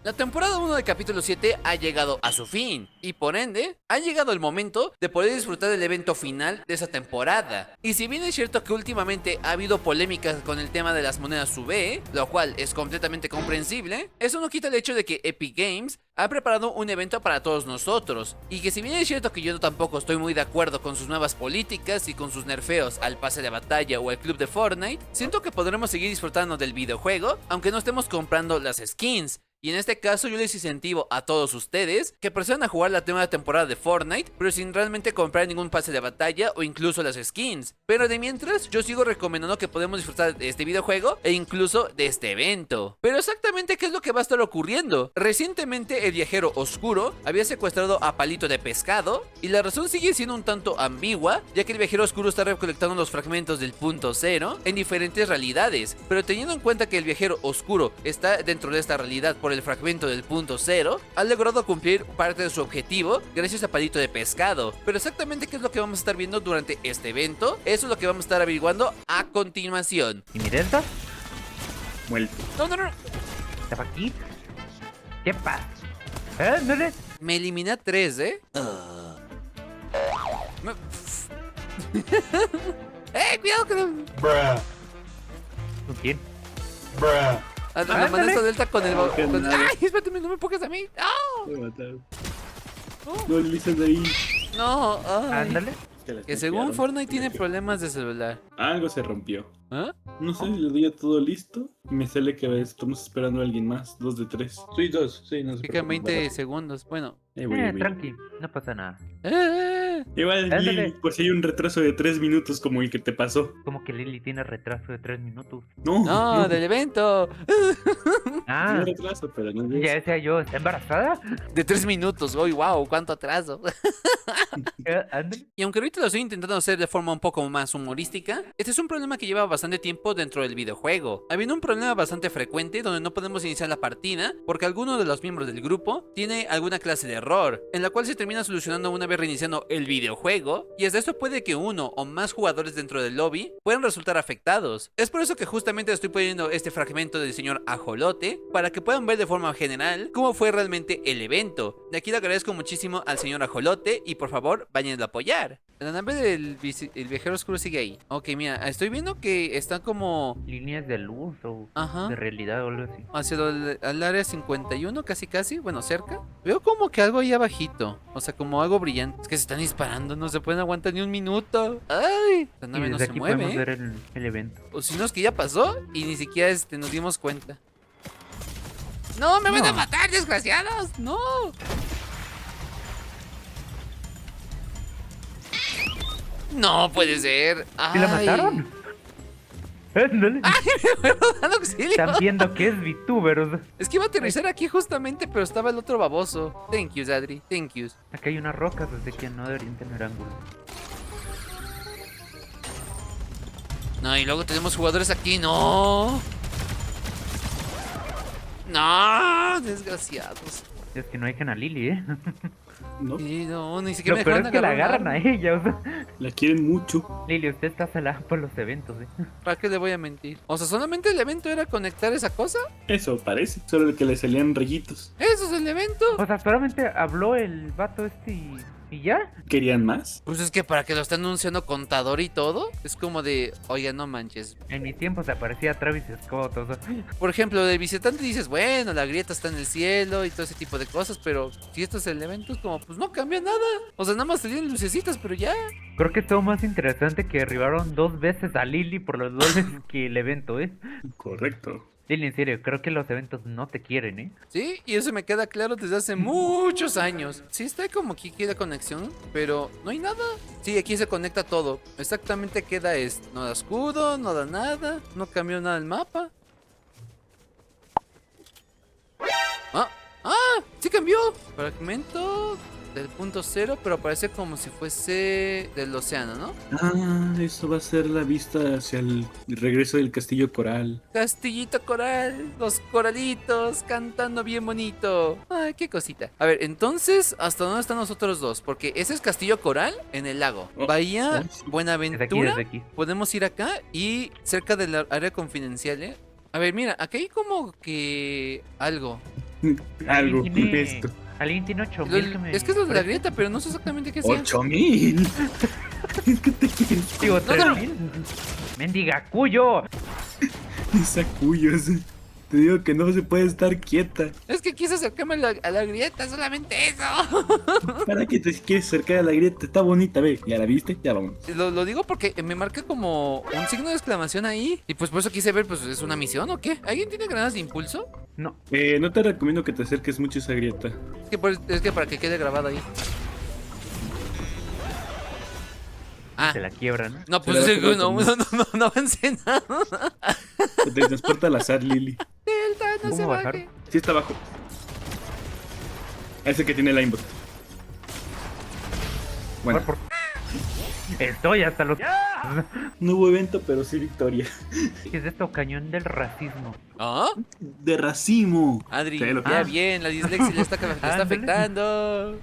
La temporada 1 del capítulo 7 ha llegado a su fin, y por ende, ha llegado el momento de poder disfrutar del evento final de esa temporada. Y si bien es cierto que últimamente ha habido polémicas con el tema de las monedas UV, lo cual es completamente comprensible, eso no quita el hecho de que Epic Games ha preparado un evento para todos nosotros, y que si bien es cierto que yo tampoco estoy muy de acuerdo con sus nuevas políticas y con sus nerfeos al pase de batalla o al club de Fortnite, siento que podremos seguir disfrutando del videojuego, aunque no estemos comprando las skins. Y en este caso yo les incentivo a todos ustedes que procedan a jugar la nueva temporada de Fortnite, pero sin realmente comprar ningún pase de batalla o incluso las skins. Pero de mientras, yo sigo recomendando que podemos disfrutar de este videojuego e incluso de este evento. Pero exactamente qué es lo que va a estar ocurriendo. Recientemente el viajero oscuro había secuestrado a Palito de Pescado, y la razón sigue siendo un tanto ambigua, ya que el viajero oscuro está recolectando los fragmentos del punto cero en diferentes realidades. Pero teniendo en cuenta que el viajero oscuro está dentro de esta realidad por el fragmento del punto cero, ha logrado cumplir parte de su objetivo gracias a Palito de Pescado. Pero exactamente qué es lo que vamos a estar viendo durante este evento, eso es lo que vamos a estar averiguando a continuación. ¿Y mi Delta? Muerto. No, no, no, ¿Estaba aquí? ¿Qué pasa? ¿No le? me eliminé a 3, Me- cuidado que no... Bruh. ¿Con quién? Bruh. La Ándale. mandaste delta con el... No, que con- nada. ¡Ay, espérate, no me pongas a mí! ¡No! Me mataron. No, No le dicen de ahí. no, ay. Ándale. Que según Fortnite tiene problemas de celular. Algo se rompió. ¿Ah? No sé, le doy a todo listo y me sale que estamos esperando a alguien más. 2 de 3. Soy 2, sí, no sé. Fica 20 segundos. Bueno. Tranqui, no pasa nada. Igual, Ándale. Lili, pues hay un retraso de 3 minutos como el que te pasó. Como que Lily tiene retraso de 3 minutos. No, No, del evento. Ah, Tiene retraso, pero no es. ya decía yo, ¿está embarazada? De 3 minutos. Uy, wow, cuánto atraso. Ándale. Y aunque ahorita lo estoy intentando hacer de forma un poco más humorística, este es un problema que lleva bastante tiempo dentro del videojuego. Habiendo un problema bastante frecuente donde no podemos iniciar la partida porque alguno de los miembros del grupo tiene alguna clase de error, en la cual se termina solucionando una vez reiniciando el videojuego, y hasta esto puede que uno o más jugadores dentro del lobby puedan resultar afectados. Es por eso que justamente estoy poniendo este fragmento del señor Ajolote para que puedan ver de forma general cómo fue realmente el evento. De aquí le agradezco muchísimo al señor Ajolote y por favor vayan a apoyar. La nave del el viajero oscuro sigue ahí. Ok, mira, estoy viendo que están como Líneas de luz o Ajá. de realidad o algo así. hacia al área 51, casi, bueno, cerca. Veo como que algo ahí abajito, o sea, como algo brillante. Es que se están disparando, no se pueden aguantar ni un minuto. Ay, la Y nave no desde se aquí mueve, podemos ver el evento. O si no es que ya pasó y ni siquiera nos dimos cuenta. No, me van a No. matar, desgraciados. No. No puede ser. ¿Sí la Ay. mataron? Ándale. Me dan auxilio. Están viendo que es VTuber. O sea, Es que iba a aterrizar aquí justamente, pero estaba el otro baboso. Thank you, Adri. Thank you. acá hay unas rocas desde que no deberían tener ángulo. No, y luego tenemos jugadores aquí. No. No, desgraciados. Es que no dejan a Lily, ¿eh? No, Sí, no, ni siquiera Lo me peor dejaron es que la agarrar agarran un a arma. ella, o sea. la quieren mucho. Lily, usted está salada por los eventos, ¿eh? ¿Para qué le voy a mentir? O sea, solamente el evento era conectar esa cosa. Eso parece. Solo que le salían rayitos. Eso es el evento. O sea, solamente habló el vato este y ya. ¿Querían más? Pues es que para que lo estén anunciando contador y todo, es como de, oiga, no manches. En mis tiempos aparecía Travis Scott, o sea. Por ejemplo, del visitante dices, bueno, la grieta está en el cielo y todo ese tipo de cosas, pero si esto es el evento, es como, pues no cambia nada. O sea, nada más salían lucecitas, pero ya. Creo que estuvo más interesante que derribaron 2 veces a Lily por los dobles que el evento, ¿eh? Correcto. Lily, en serio, creo que los eventos no te quieren, ¿eh? Sí, y eso me queda claro desde hace muchos años. Sí, está como que aquí la conexión, pero no hay nada. Sí, aquí se conecta todo. Exactamente queda esto. No da escudo, no da nada, no cambió nada el mapa. Ah, sí cambió. Fragmento del punto cero, pero parece como si fuese del océano, ¿no? Ah, eso va a ser la vista hacia el regreso del castillo coral. Castillito coral, los coralitos cantando bien bonito. Ay, qué cosita. A ver, entonces, ¿hasta dónde están nosotros dos? Porque ese es Castillo Coral en el lago. Oh, Bahía oh, sí. Desde aquí, Buenaventura. desde aquí. Podemos ir acá y cerca del área confidencial, ¿eh? A ver, mira, aquí hay como que algo. Algo, tiene- esto. Alguien tiene 8000 que me... Es que es lo de la preste? grieta, pero no sé exactamente qué sea. 8000. ¿Qué te quieres? Digo, No, no. 3000. Mendiga cuyo. Esa cuyos. Te digo que no se puede estar quieta. Es que quise acercarme a la grieta, solamente eso. ¿Para qué te quieres acercar a la grieta? Está bonita, ve. ¿Ya la viste? Ya vamos. Lo digo porque me marca como un signo de exclamación ahí. Y pues por eso quise ver, pues ¿es una misión o qué? ¿Alguien tiene granadas de impulso? No. No te recomiendo que te acerques mucho a esa grieta. Es que para que quede grabado ahí. Ah, Se la quiebran, ¿no? no, Se pues le va a sí, quedar no, con- no avancé nada. Te transporta al azar, Lily. Delta, no ¿Cómo se bajar? baje. Sí está abajo. Ese que tiene el aimbot. Bueno, Estoy hasta los... no hubo evento, pero sí victoria. ¿Qué es esto? Cañón del racismo. ¿Ah? De racimo. Adri, ¿Sabes lo que ya es? bien, la dislexia le está Ándale. afectando.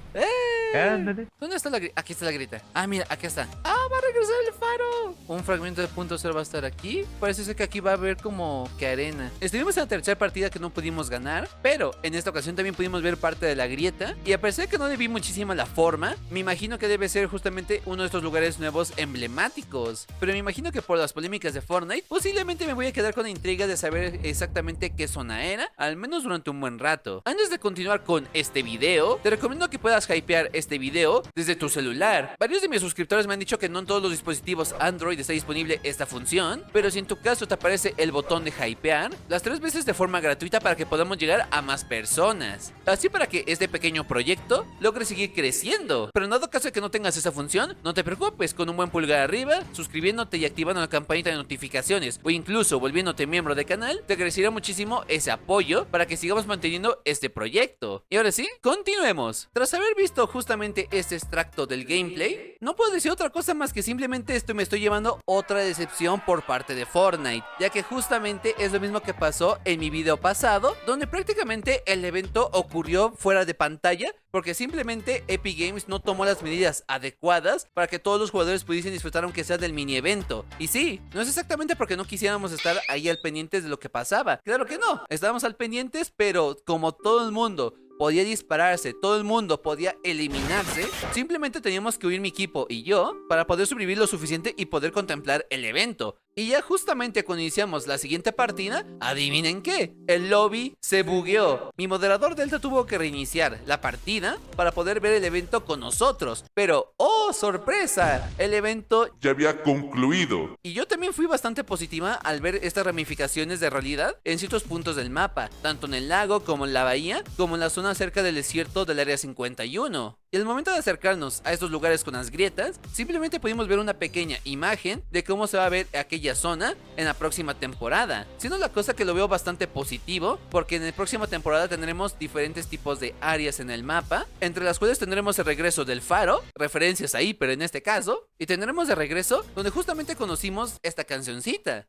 Ándale. ¿Dónde está la grita? Aquí está la grita. Ah, mira, aquí está. Ah, va a regresar el faro. Un fragmento de punto cero va a estar aquí. Parece ser que aquí va a haber como que arena. Estuvimos en la tercera partida que no pudimos ganar, pero en esta ocasión también pudimos ver parte de la grieta. Y a pesar de que no le vi muchísima la forma, me imagino que debe ser justamente uno de estos lugares nuevos emblemáticos. Pero me imagino que por las polémicas de Fortnite, posiblemente me voy a quedar con la intriga de saber exactamente qué zona era, al menos durante un buen rato. Antes de continuar con este video, te recomiendo que puedas hypear este video desde tu celular. Varios de mis suscriptores me han dicho que no en todos los dispositivos Android está disponible esta función, pero si en tu caso te aparece el botón de hypear, las 3 veces de forma gratuita para que podamos llegar a más personas. Así para que este pequeño proyecto logre seguir creciendo. Pero en dado caso de que no tengas esa función, no te preocupes, con un buen pulgar arriba, suscribiéndote y activando la campanita de notificaciones o incluso volviéndote miembro del canal, te agradecerá muchísimo ese apoyo para que sigamos manteniendo este proyecto. Y ahora sí, continuemos. Tras haber visto justamente este extracto del gameplay, no puedo decir otra cosa más que simplemente me estoy llevando otra decepción por parte de Fortnite, ya que justamente es lo mismo que pasó en mi video pasado, donde prácticamente el evento ocurrió fuera de pantalla, porque simplemente Epic Games no tomó las medidas adecuadas para que todos los jugadores pudiesen disfrutar aunque sea del mini evento. Y sí, no es exactamente porque no quisiéramos estar ahí al pendientes de lo que pasaba. Claro que no, estábamos al pendientes, pero como todo el mundo podía dispararse, todo el mundo podía eliminarse, simplemente teníamos que huir mi equipo y yo para poder sobrevivir lo suficiente y poder contemplar el evento. Y ya justamente cuando iniciamos la siguiente partida, adivinen qué, el lobby se bugueó. Mi moderador Delta tuvo que reiniciar la partida para poder ver el evento con nosotros. Pero, ¡oh, sorpresa! El evento Ya había concluido. y yo también fui bastante positiva al ver estas ramificaciones de realidad en ciertos puntos del mapa, tanto en el lago como en la bahía, como en la zona cerca del desierto del área 51. Y al momento de acercarnos a estos lugares con las grietas, simplemente pudimos ver una pequeña imagen de cómo se va a ver aquella zona en la próxima temporada. Siendo la cosa que lo veo bastante positivo, porque en la próxima temporada tendremos diferentes tipos de áreas en el mapa, entre las cuales tendremos el regreso del faro, referencias ahí, pero en este caso, y tendremos de regreso donde justamente conocimos esta cancioncita.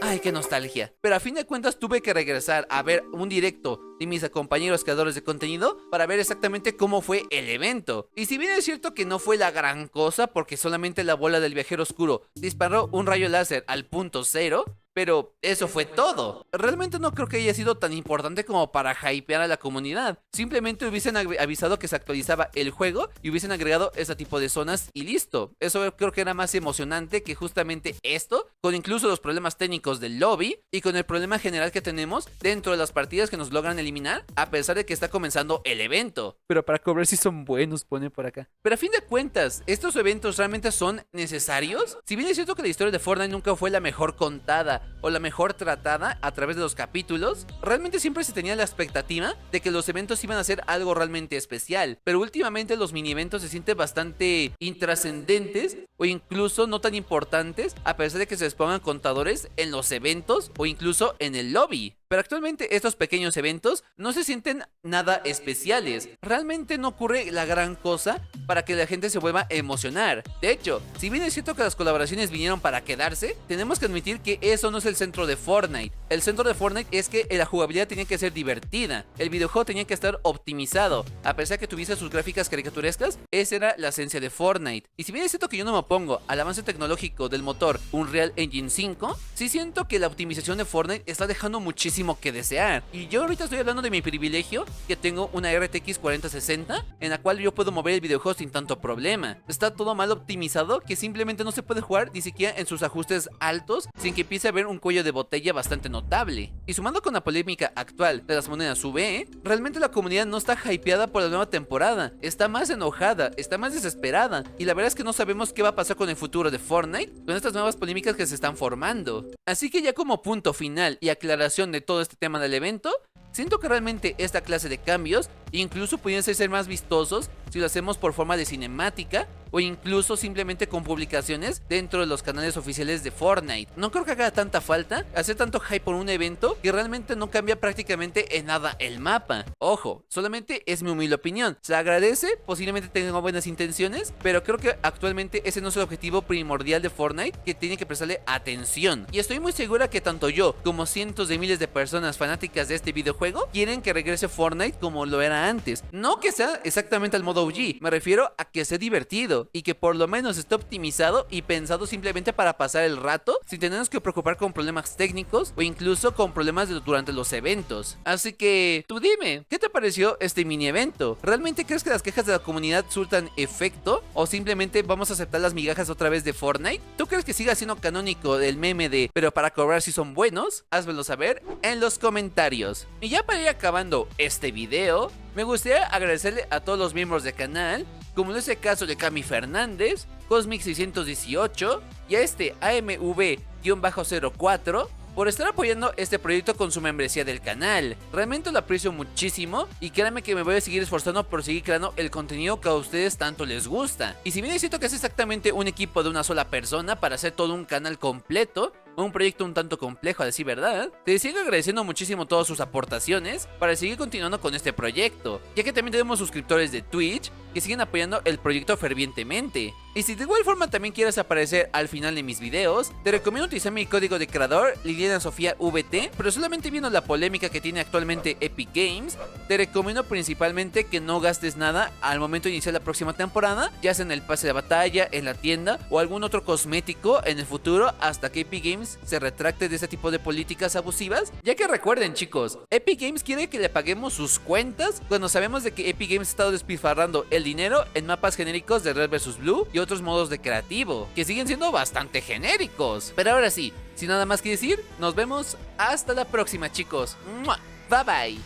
Ay, qué nostalgia. Pero a fin de cuentas tuve que regresar a ver un directo de mis compañeros creadores de contenido para ver exactamente cómo fue el evento. Y si bien es cierto que no fue la gran cosa porque solamente la bola del viajero oscuro disparó un rayo láser al punto cero, pero eso fue todo. Realmente no creo que haya sido tan importante como para hypear a la comunidad. Simplemente hubiesen avisado que se actualizaba el juego y hubiesen agregado ese tipo de zonas y listo. Eso creo que era más emocionante que justamente esto, con incluso los problemas técnicos del lobby y con el problema general que tenemos dentro de las partidas que nos logran eliminar a pesar de que está comenzando el evento. Pero para cobrar si son buenos, pone por acá. Pero a fin de cuentas, ¿estos eventos realmente son necesarios? Si bien es cierto que la historia de Fortnite nunca fue la mejor contada o la mejor tratada a través de los capítulos, realmente siempre se tenía la expectativa de que los eventos iban a ser algo realmente especial, pero últimamente los mini eventos se sienten bastante intrascendentes o incluso no tan importantes a pesar de que se les pongan contadores en los eventos o incluso en el lobby. Pero actualmente estos pequeños eventos no se sienten nada especiales. Realmente no ocurre la gran cosa para que la gente se vuelva a emocionar. De hecho, si bien es cierto que las colaboraciones vinieron para quedarse, tenemos que admitir que eso no es el centro de Fortnite. El centro de Fortnite es que la jugabilidad tenía que ser divertida. El videojuego tenía que estar optimizado. A pesar de que tuviese sus gráficas caricaturescas, esa era la esencia de Fortnite. Y si bien es cierto que yo no me pongo al avance tecnológico del motor Unreal Engine 5, sí siento que la optimización de Fortnite está dejando muchísimo que desear. Y yo ahorita estoy hablando de mi privilegio, que tengo una RTX 4060, en la cual yo puedo mover el videojuego sin tanto problema. Está todo mal optimizado que simplemente no se puede jugar ni siquiera en sus ajustes altos sin que empiece a haber un cuello de botella bastante notable. Y sumando con la polémica actual de las monedas VE, realmente la comunidad no está hypeada por la nueva temporada, está más enojada, está más desesperada, y la verdad es que no sabemos qué va a pasar con el futuro de Fortnite con estas nuevas polémicas que se están formando. Así que ya como punto final y aclaración de todo este tema del evento, siento que realmente esta clase de cambios incluso pudieran ser más vistosos si lo hacemos por forma de cinemática o incluso simplemente con publicaciones dentro de los canales oficiales de Fortnite. No creo que haga tanta falta hacer tanto hype por un evento que realmente no cambia prácticamente en nada el mapa. Ojo, solamente es mi humilde opinión. Se agradece, posiblemente tenga buenas intenciones, pero creo que actualmente ese no es el objetivo primordial de Fortnite, que tiene que prestarle atención. Y estoy muy segura que tanto yo como cientos de miles de personas fanáticas de este videojuego quieren que regrese Fortnite como lo era antes. No que sea exactamente al modo OG, me refiero a que sea divertido y que por lo menos esté optimizado y pensado simplemente para pasar el rato sin tenernos que preocupar con problemas técnicos o incluso con problemas durante los eventos. Así que tú dime, ¿qué te pareció este mini evento? ¿Realmente crees que las quejas de la comunidad surtan efecto o simplemente vamos a aceptar las migajas otra vez de Fortnite? ¿Tú crees que siga siendo canónico el meme de pero para cobrar si son buenos? Házmelo saber en los comentarios. Y ya para ir acabando este video, me gustaría agradecerle a todos los miembros del canal, como en este caso de Cami Fernández, Cosmic618 y a este AMV-04 por estar apoyando este proyecto con su membresía del canal. Realmente lo aprecio muchísimo y créanme que me voy a seguir esforzando por seguir creando el contenido que a ustedes tanto les gusta. Y si bien es cierto que es exactamente un equipo de una sola persona para hacer todo un canal completo, un proyecto un tanto complejo a decir verdad, te sigo agradeciendo muchísimo todas sus aportaciones para seguir continuando con este proyecto, ya que también tenemos suscriptores de Twitch que siguen apoyando el proyecto fervientemente. Y si de igual forma también quieres aparecer al final de mis videos, te recomiendo utilizar mi código de creador Liliana Sofía VT, pero solamente viendo la polémica que tiene actualmente Epic Games, te recomiendo principalmente que no gastes nada al momento de iniciar la próxima temporada, ya sea en el pase de batalla, en la tienda o algún otro cosmético en el futuro, hasta que Epic Games se retracte de este tipo de políticas abusivas, ya que recuerden chicos, Epic Games quiere que le paguemos sus cuentas cuando sabemos de que Epic Games ha estado despilfarrando el dinero en mapas genéricos de Red vs Blue y otros modos de creativo, que siguen siendo bastante genéricos. Pero ahora sí, sin nada más que decir, nos vemos hasta la próxima chicos. ¡Mua! Bye bye.